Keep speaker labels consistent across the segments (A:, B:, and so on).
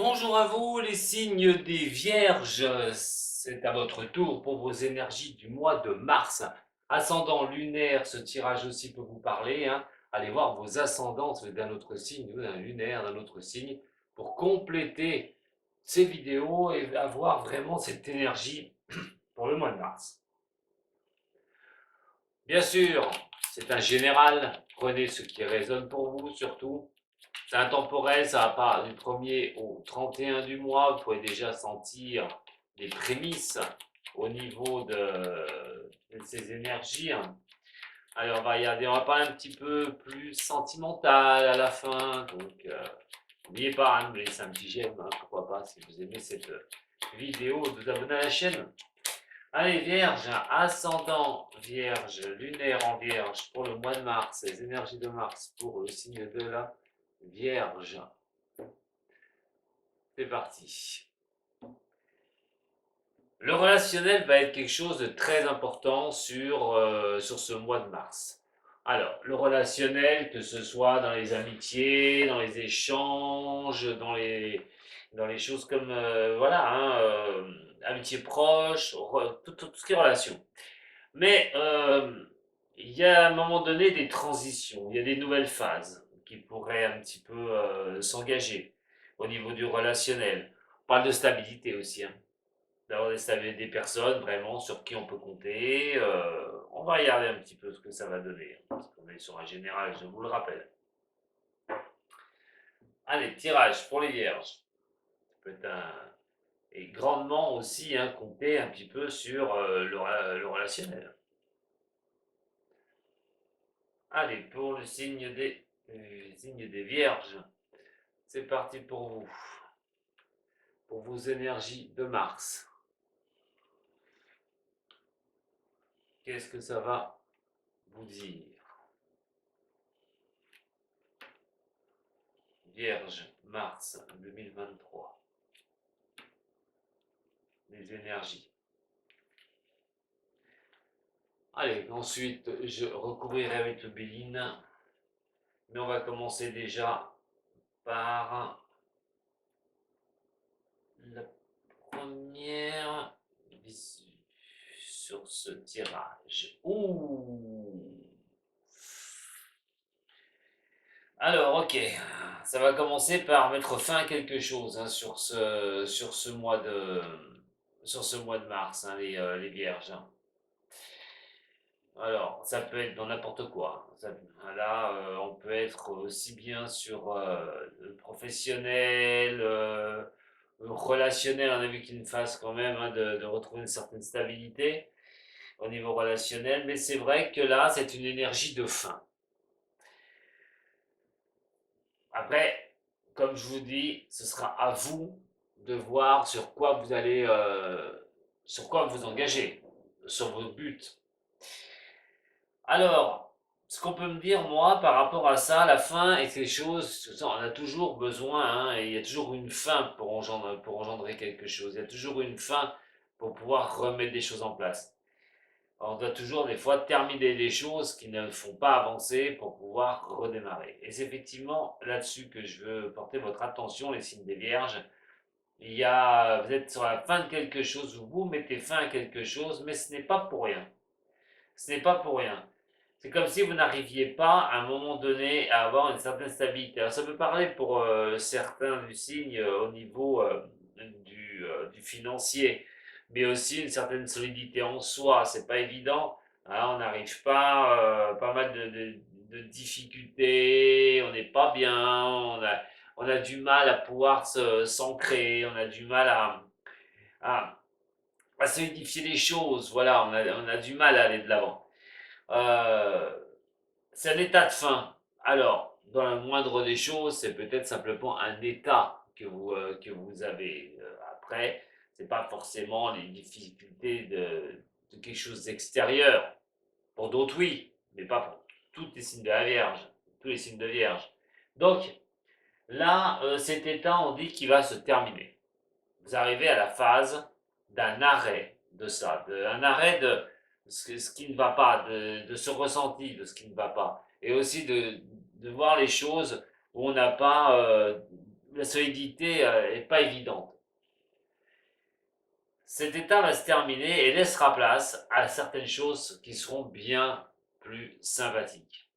A: Bonjour à vous les signes des Vierges, c'est à votre tour pour vos énergies du mois de mars. Ascendant lunaire, ce tirage aussi peut vous parler, hein. Allez voir vos ascendances d'un autre signe, ou d'un lunaire, d'un autre signe, pour compléter ces vidéos et avoir vraiment cette énergie pour le mois de mars. Bien sûr, c'est un général, prenez ce qui résonne pour vous surtout. C'est intemporel, ça va pas du 1er au 31 du mois, vous pouvez déjà sentir des prémices au niveau de ces énergies. Alors on va regarder, on va parler un petit peu plus sentimental à la fin, donc n'oubliez pas de me laisser un petit j'aime, pourquoi pas, si vous aimez cette vidéo, de vous abonner à la chaîne. Allez, Vierge, ascendant Vierge, lunaire en Vierge pour le mois de mars, les énergies de Mars pour le signe de la Vierge. C'est parti. Le relationnel va être quelque chose de très important sur ce mois de mars. Alors, le relationnel, que ce soit dans les amitiés, dans les échanges, dans les choses comme, voilà, amitié proche, tout ce qui est relation. Mais il y a à un moment donné des transitions, il y a des nouvelles phases qui pourraient un petit peu s'engager au niveau du relationnel. On parle de stabilité aussi, hein. D'avoir des personnes vraiment sur qui on peut compter. On va regarder un petit peu ce que ça va donner, hein, parce qu'on est sur un général, je vous le rappelle. Allez, tirage pour les vierges. Ça peut être et grandement aussi compter un petit peu sur le relationnel. Allez, pour le signe des vierges, c'est parti pour vous. Pour vos énergies de Mars. Qu'est-ce que ça va vous dire? Vierge, mars 2023. Les énergies. Allez, ensuite, je recouvrirai avec le Béline. Mais on va commencer déjà par la première visu sur ce tirage. Ouh! Alors, ok, ça va commencer par mettre fin à quelque chose sur ce mois de mars, les vierges, hein. Alors, ça peut être dans n'importe quoi. Là, on peut être aussi bien sur le professionnel, le relationnel. On a vu qu'il y a une phase quand même de retrouver une certaine stabilité au niveau relationnel. Mais c'est vrai que là, c'est une énergie de fin. Après, comme je vous dis, ce sera à vous de voir sur quoi vous allez, sur quoi vous engager, sur vos buts. Alors, ce qu'on peut me dire, moi, par rapport à ça, la fin et ces choses, on a toujours besoin, et il y a toujours une fin pour engendrer quelque chose. Il y a toujours une fin pour pouvoir remettre des choses en place. On doit toujours, des fois, terminer des choses qui ne font pas avancer pour pouvoir redémarrer. Et c'est effectivement là-dessus que je veux porter votre attention, les signes des vierges. Vous êtes sur la fin de quelque chose, vous mettez fin à quelque chose, mais ce n'est pas pour rien. Ce n'est pas pour rien. C'est comme si vous n'arriviez pas à un moment donné à avoir une certaine stabilité. Alors ça peut parler pour certains du signe au niveau du financier, mais aussi une certaine solidité en soi. C'est pas évident, hein, on n'arrive pas, pas mal de difficultés, on n'est pas bien, on a du mal à pouvoir s'ancrer, on a du mal à, à solidifier les choses. Voilà, on a du mal à aller de l'avant. Euh, c'est un état de fin. Alors, dans la moindre des choses, c'est peut-être simplement un état que vous avez. Après, c'est pas forcément les difficultés de quelque chose d'extérieur. Pour d'autres, oui, mais pas pour tous les signes de la Vierge, tous les signes de Vierge. Donc, là, cet état, on dit qu'il va se terminer. Vous arrivez à la phase d'un arrêt de ça, un arrêt de ce qui ne va pas, de ce ressenti de ce qui ne va pas, et aussi de voir les choses où on n'a pas, la solidité n'est pas évidente. Cet état va se terminer et laissera place à certaines choses qui seront bien plus sympathiques.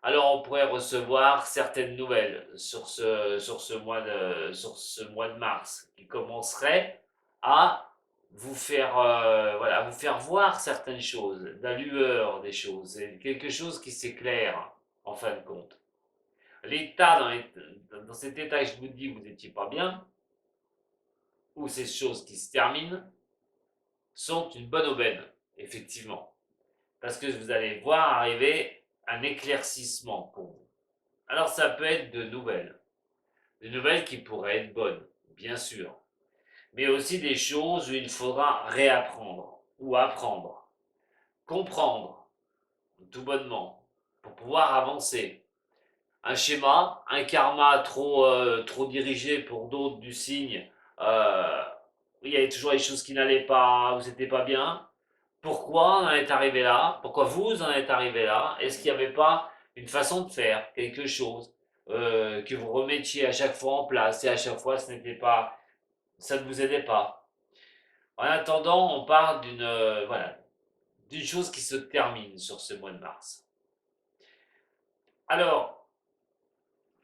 A: Alors on pourrait recevoir certaines nouvelles sur ce mois de mars qui commencerait à vous faire, voilà, vous faire voir certaines choses, la lueur des choses, et quelque chose qui s'éclaire en fin de compte. L'état, dans cet état que je vous dis, vous n'étiez pas bien, ou ces choses qui se terminent, sont une bonne aubaine, effectivement. Parce que vous allez voir arriver un éclaircissement pour vous. Alors ça peut être de nouvelles qui pourraient être bonnes, bien sûr, mais aussi des choses où il faudra réapprendre ou apprendre, comprendre, tout bonnement, pour pouvoir avancer. Un schéma, un karma trop dirigé pour d'autres du signe, euh, il y avait toujours des choses qui n'allaient pas, vous n'étiez pas bien. Pourquoi on en est arrivé là? Pourquoi vous en êtes arrivé là? Est-ce qu'il n'y avait pas une façon de faire, quelque chose que vous remettiez à chaque fois en place et à chaque fois ça ne vous aidait pas? En attendant, on parle voilà, d'une chose qui se termine sur ce mois de mars. Alors,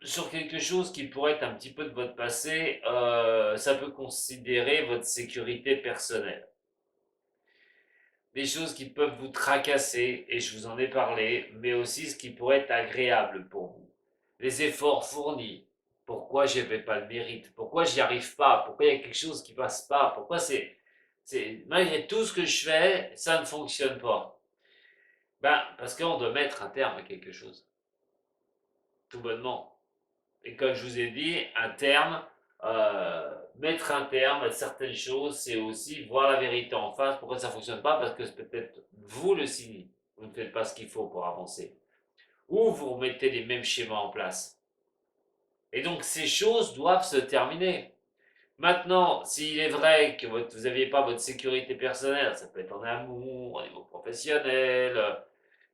A: sur quelque chose qui pourrait être un petit peu de votre passé, ça peut considérer votre sécurité personnelle. Des choses qui peuvent vous tracasser, et je vous en ai parlé, mais aussi ce qui pourrait être agréable pour vous. Les efforts fournis, pourquoi je n'avais pas le mérite, pourquoi j'y arrive pas, pourquoi il y a quelque chose qui passe pas, pourquoi malgré tout ce que je fais, ça ne fonctionne pas. Ben, parce qu'on doit mettre un terme à quelque chose, tout bonnement. Et comme je vous ai dit, mettre un terme à certaines choses, c'est aussi voir la vérité en face. Pourquoi ça ne fonctionne pas? Parce que c'est peut-être vous le signe. Vous ne faites pas ce qu'il faut pour avancer. Ou vous remettez les mêmes schémas en place. Et donc ces choses doivent se terminer. Maintenant, s'il est vrai que vous n'aviez pas votre sécurité personnelle, ça peut être en amour, au niveau professionnel,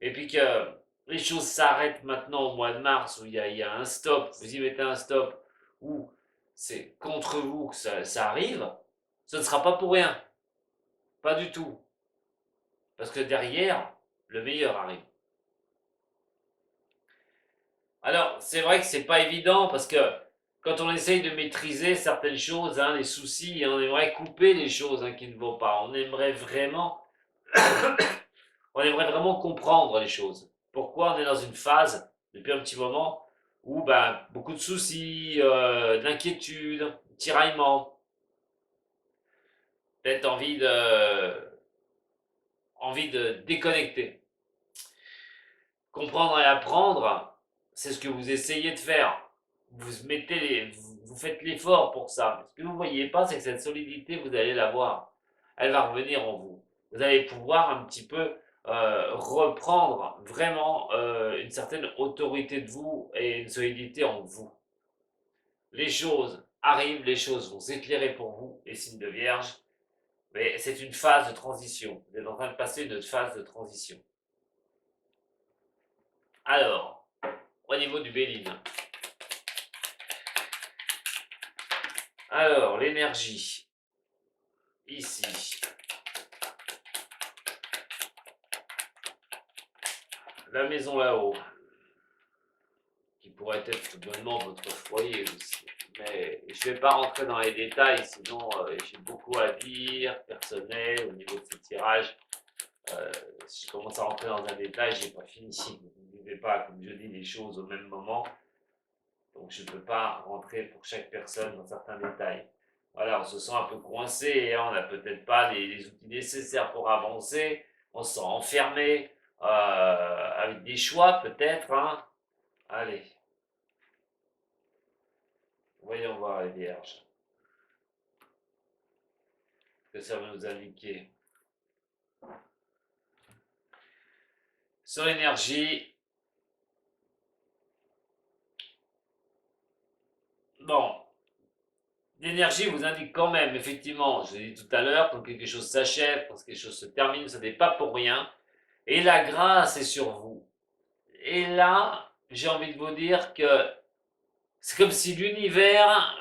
A: et puis que les choses s'arrêtent maintenant au mois de mars où il y a un stop, vous y mettez un stop, où c'est contre vous que ça arrive, ce ne sera pas pour rien. Pas du tout. Parce que derrière, le meilleur arrive. Alors, c'est vrai que c'est pas évident parce que quand on essaye de maîtriser certaines choses, hein, les soucis, on aimerait couper les choses qui ne vont pas. On aimerait vraiment comprendre les choses. Pourquoi on est dans une phase, depuis un petit moment, où ben, beaucoup de soucis, d'inquiétudes, tiraillements, peut-être envie de déconnecter. Comprendre et apprendre, c'est ce que vous essayez de faire. Vous faites l'effort pour ça. Ce que vous ne voyez pas, c'est que cette solidité, vous allez la voir. Elle va revenir en vous. Vous allez pouvoir un petit peu reprendre vraiment une certaine autorité de vous et une solidité en vous. Les choses arrivent, les choses vont s'éclairer pour vous, les signes de vierge, mais c'est une phase de transition. Vous êtes en train de passer une phase de transition. Alors, au niveau du Béline. Alors, l'énergie. Ici. La maison là-haut. Qui pourrait être tout bonnement votre foyer aussi. Mais je ne vais pas rentrer dans les détails, sinon j'ai beaucoup à dire, personnel, au niveau de ce tirage. Si je commence à rentrer dans un détail, j'ai pas fini. Vous ne vivez pas, comme je dis, les choses au même moment. Donc je ne peux pas rentrer pour chaque personne dans certains détails. Voilà, on se sent un peu coincé, hein, on n'a peut-être pas les outils nécessaires pour avancer, on se sent enfermé, avec des choix peut-être. Hein. Allez, voyons voir les vierges. Ce que ça va nous indiquer. Sur l'énergie, bon, l'énergie vous indique quand même, effectivement, je l'ai dit tout à l'heure, quand quelque chose s'achève, quand quelque chose se termine, ça n'est pas pour rien. Et la grâce est sur vous. Et là, j'ai envie de vous dire que C'est comme si l'univers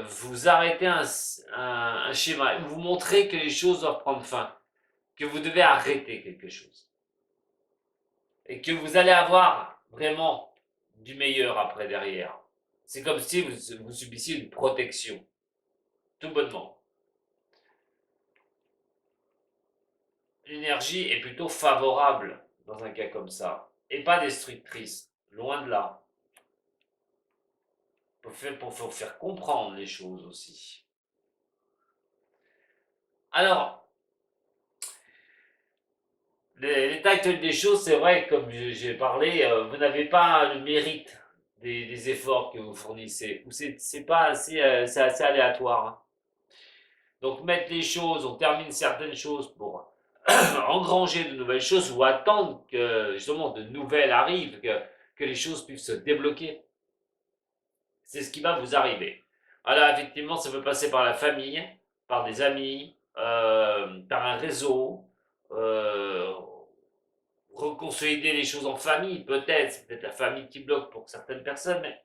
A: vous arrêtait un schéma, vous montrez que les choses doivent prendre fin, que vous devez arrêter quelque chose. Et que vous allez avoir vraiment du meilleur après derrière. C'est comme si vous subissiez une protection, tout bonnement. L'énergie est plutôt favorable dans un cas comme ça, et pas destructrice, loin de là. Pour faire comprendre les choses aussi. Alors, l'état actuel des choses, c'est vrai, comme j'ai parlé, vous n'avez pas le mérite des efforts que vous fournissez. Ou c'est pas assez, c'est assez aléatoire. Hein. Donc mettre les choses, on termine certaines choses pour engranger de nouvelles choses ou attendre que justement de nouvelles arrivent, que les choses puissent se débloquer. C'est ce qui va vous arriver. Alors effectivement, ça peut passer par la famille, par des amis, par un réseau, euh, reconsolider les choses en famille, peut-être, c'est peut-être la famille qui bloque pour certaines personnes, mais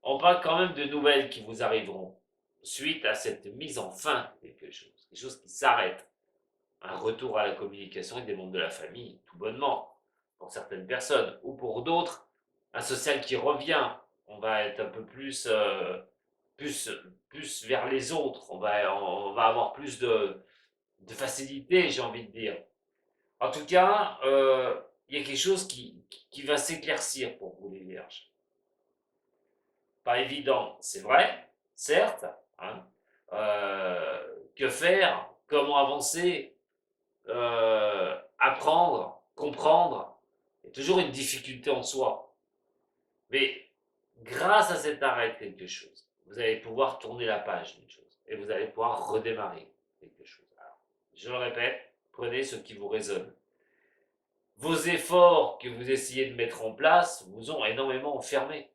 A: on parle quand même de nouvelles qui vous arriveront suite à cette mise en fin de quelque chose qui s'arrête. Un retour à la communication avec des membres de la famille, tout bonnement, pour certaines personnes, ou pour d'autres, un social qui revient. On va être un peu plus, plus vers les autres, on va avoir plus de facilité, j'ai envie de dire. En tout cas, il y a quelque chose qui va s'éclaircir pour vous, les vierges. Pas évident, c'est vrai, certes. Hein, que faire? Comment avancer? Apprendre, comprendre, il y a toujours une difficulté en soi. Mais grâce à cet arrêt de quelque chose, vous allez pouvoir tourner la page d'une chose et vous allez pouvoir redémarrer quelque chose. Alors, je le répète, prenez ce qui vous résonne. Vos efforts que vous essayez de mettre en place vous ont énormément enfermé.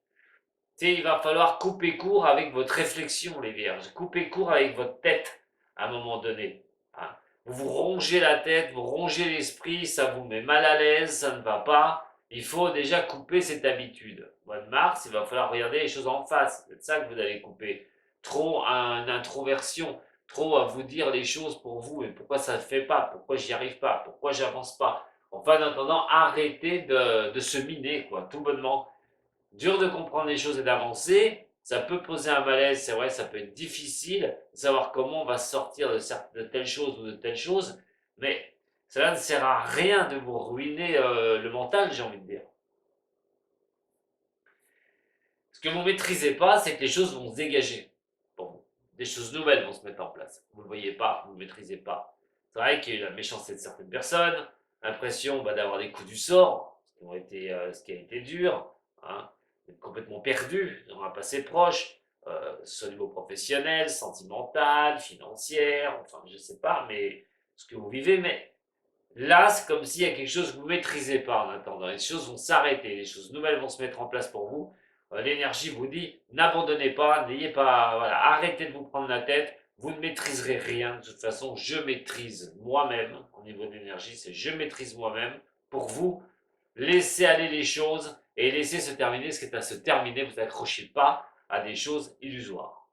A: Il va falloir couper court avec votre réflexion, les vierges. Couper court avec votre tête à un moment donné. Hein. Vous vous rongez la tête, vous rongez l'esprit, ça vous met mal à l'aise, ça ne va pas. Il faut déjà couper cette habitude. Au mois de mars, il va falloir regarder les choses en face. C'est ça que vous allez couper. Trop une introversion, trop à vous dire les choses pour vous. Et pourquoi ça ne fait pas? Pourquoi j'y arrive pas? Pourquoi j'avance pas? Enfin, en attendant, arrêtez de se miner, quoi, tout bonnement. Dur de comprendre les choses et d'avancer, ça peut poser un malaise, c'est vrai, ça peut être difficile de savoir comment on va sortir de telle chose ou de telle chose, mais cela ne sert à rien de vous ruiner le mental, j'ai envie de dire. Ce que vous ne maîtrisez pas, c'est que les choses vont se dégager pour vous. Des choses nouvelles vont se mettre en place. Vous ne le voyez pas, vous ne le maîtrisez pas. C'est vrai qu'il y a eu la méchanceté de certaines personnes, l'impression d'avoir des coups du sort, ce qui a été dur, hein, d'être complètement perdu dans un passé proche, soit au niveau professionnel, sentimental, financier, enfin je ne sais pas, mais ce que vous vivez, mais là c'est comme s'il y a quelque chose que vous ne maîtrisez pas en attendant. Les choses vont s'arrêter, les choses nouvelles vont se mettre en place pour vous. L'énergie vous dit, n'abandonnez pas, n'ayez pas, voilà, arrêtez de vous prendre la tête, vous ne maîtriserez rien. De toute façon, je maîtrise moi-même, au niveau de l'énergie, c'est je maîtrise moi-même. Pour vous, laissez aller les choses et laissez se terminer ce qui est à se terminer. Vous n'accrochez pas à des choses illusoires.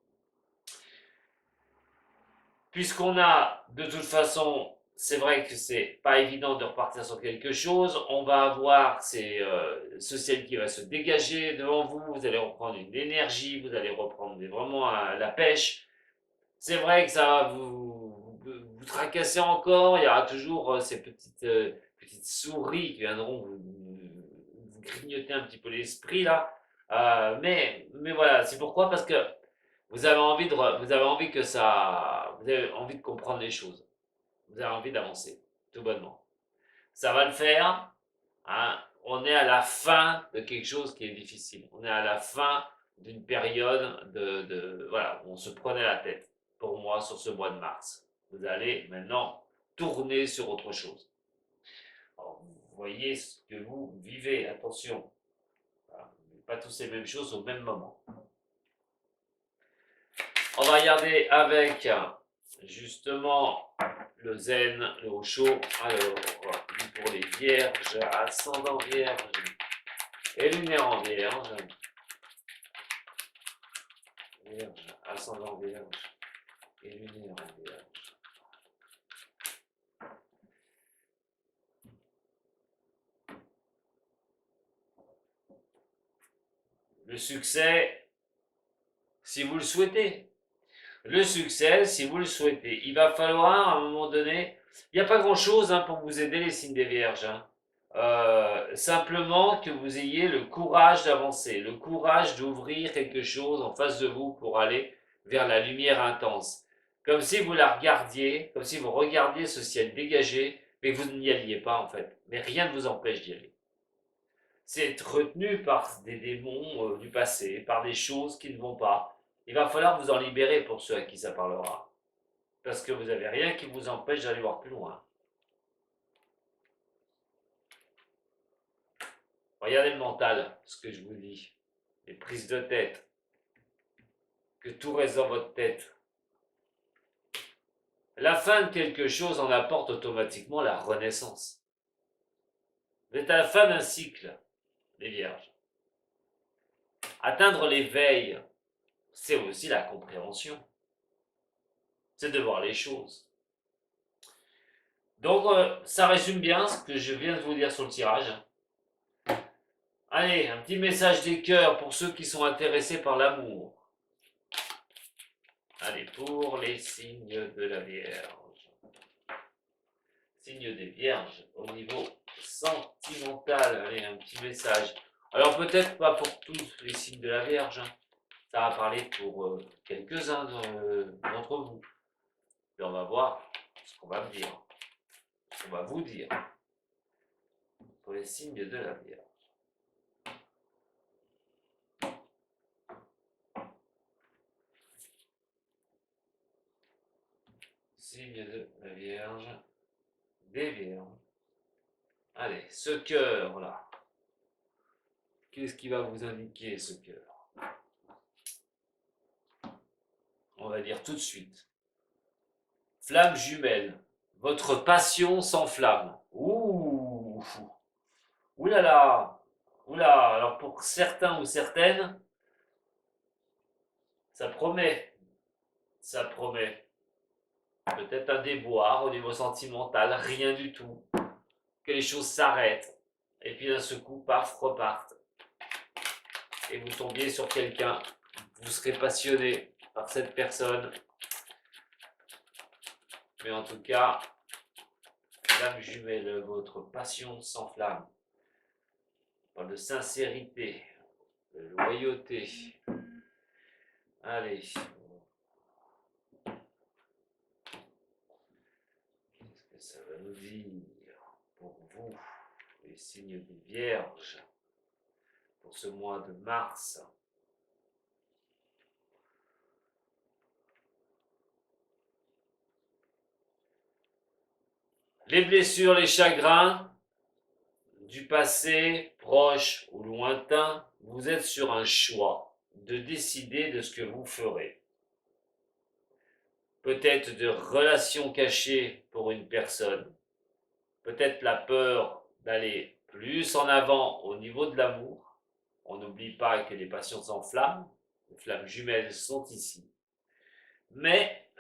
A: Puisqu'on a, de toute façon, c'est vrai que c'est pas évident de repartir sur quelque chose, on va avoir ce ciel qui va se dégager devant vous, vous allez reprendre une énergie, vous allez reprendre vraiment la pêche. C'est vrai que ça va vous tracasser encore, il y aura toujours ces petites souris qui viendront vous grignoter un petit peu l'esprit là. Mais voilà, c'est pourquoi? Parce que vous avez envie que ça, vous avez envie de comprendre les choses. Vous avez envie d'avancer, tout bonnement. Ça va le faire. Hein. On est à la fin de quelque chose qui est difficile. On est à la fin d'une période voilà, où on se prenait la tête. Pour moi, sur ce mois de mars. Vous allez maintenant tourner sur autre chose. Alors, vous voyez ce que vous vivez. Attention. Voilà. Pas tous les mêmes choses au même moment. On va regarder avec justement le zen, le Osho. Alors, pour les vierges, ascendant vierge et lunaire en vierge. Vierge, ascendant Vierge et lunaire en Vierge. Le succès, si vous le souhaitez. Le succès, si vous le souhaitez. Il va falloir, à un moment donné, il n'y a pas grand-chose pour vous aider les signes des Vierges. Simplement que vous ayez le courage d'avancer, le courage d'ouvrir quelque chose en face de vous pour aller vers la lumière intense. Comme si vous la regardiez, comme si vous regardiez ce ciel dégagé, mais que vous n'y alliez pas en fait. Mais rien ne vous empêche d'y aller. C'est être retenu par des démons du passé, par des choses qui ne vont pas. Il va falloir vous en libérer pour ceux à qui ça parlera. Parce que vous n'avez rien qui vous empêche d'aller voir plus loin. Regardez le mental, ce que je vous dis. Les prises de tête. Que tout reste dans votre tête. La fin de quelque chose en apporte automatiquement la renaissance. Vous êtes à la fin d'un cycle, les vierges. Atteindre l'éveil, c'est aussi la compréhension. C'est de voir les choses. Donc, ça résume bien ce que je viens de vous dire sur le tirage. Allez, un petit message des cœurs pour ceux qui sont intéressés par l'amour. Allez, pour les signes de la Vierge. Signes des Vierges au niveau sentimental. Allez, un petit message. Alors, peut-être pas pour tous les signes de la Vierge. Ça va parler pour quelques-uns d'entre vous. Et on va voir ce qu'on va me dire. Ce qu'on va vous dire. Pour les signes de la Vierge. Signe de la Vierge, des Vierges. Allez, ce cœur-là. Qu'est-ce qui va vous indiquer, ce cœur? On va dire tout de suite. Flamme jumelle. Votre passion s'enflamme. Ouh! Ouh là là! Ouh là! Alors pour certains ou certaines, ça promet. Ça promet. Peut-être un déboire au niveau sentimental, rien du tout. Que les choses s'arrêtent. Et puis d'un seul coup, paf, repartent. Et vous tombiez sur quelqu'un. Vous serez passionné par cette personne. Mais en tout cas, flamme jumelle, votre passion s'enflamme. On parle de sincérité, de loyauté. Allez. Qu'est-ce que ça va nous dire pour vous, les signes des Vierges, pour ce mois de mars? Les blessures, les chagrins du passé, proche ou lointain, vous êtes sur un choix de décider de ce que vous ferez. Peut-être de relations cachées pour une personne, peut-être la peur d'aller plus en avant au niveau de l'amour. On n'oublie pas que les passions s'enflamment, les flammes jumelles sont ici. Mais,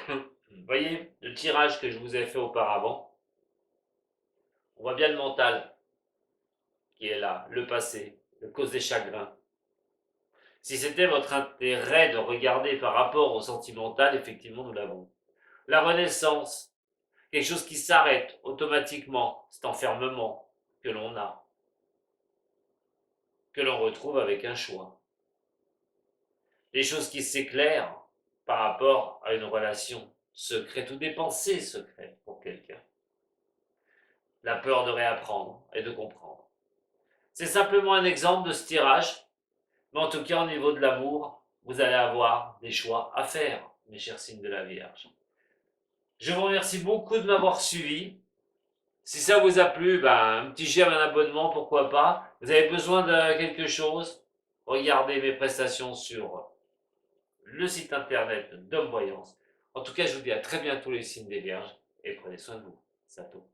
A: vous voyez, le tirage que je vous ai fait auparavant, on voit bien le mental qui est là, le passé, la cause des chagrins. Si c'était votre intérêt de regarder par rapport au sentimental, effectivement, nous l'avons. La renaissance, quelque chose qui s'arrête automatiquement, cet enfermement que l'on a, que l'on retrouve avec un choix. Des choses qui s'éclairent par rapport à une relation secrète ou des pensées secrètes pour quelqu'un. La peur de réapprendre et de comprendre. C'est simplement un exemple de ce tirage, mais en tout cas au niveau de l'amour, vous allez avoir des choix à faire, mes chers signes de la Vierge. Je vous remercie beaucoup de m'avoir suivi. Si ça vous a plu, un petit j'aime, un abonnement, pourquoi pas. Vous avez besoin de quelque chose, regardez mes prestations sur le site internet d'Homme Voyance. En tout cas, je vous dis à très bientôt les signes des Vierges et prenez soin de vous. Sato.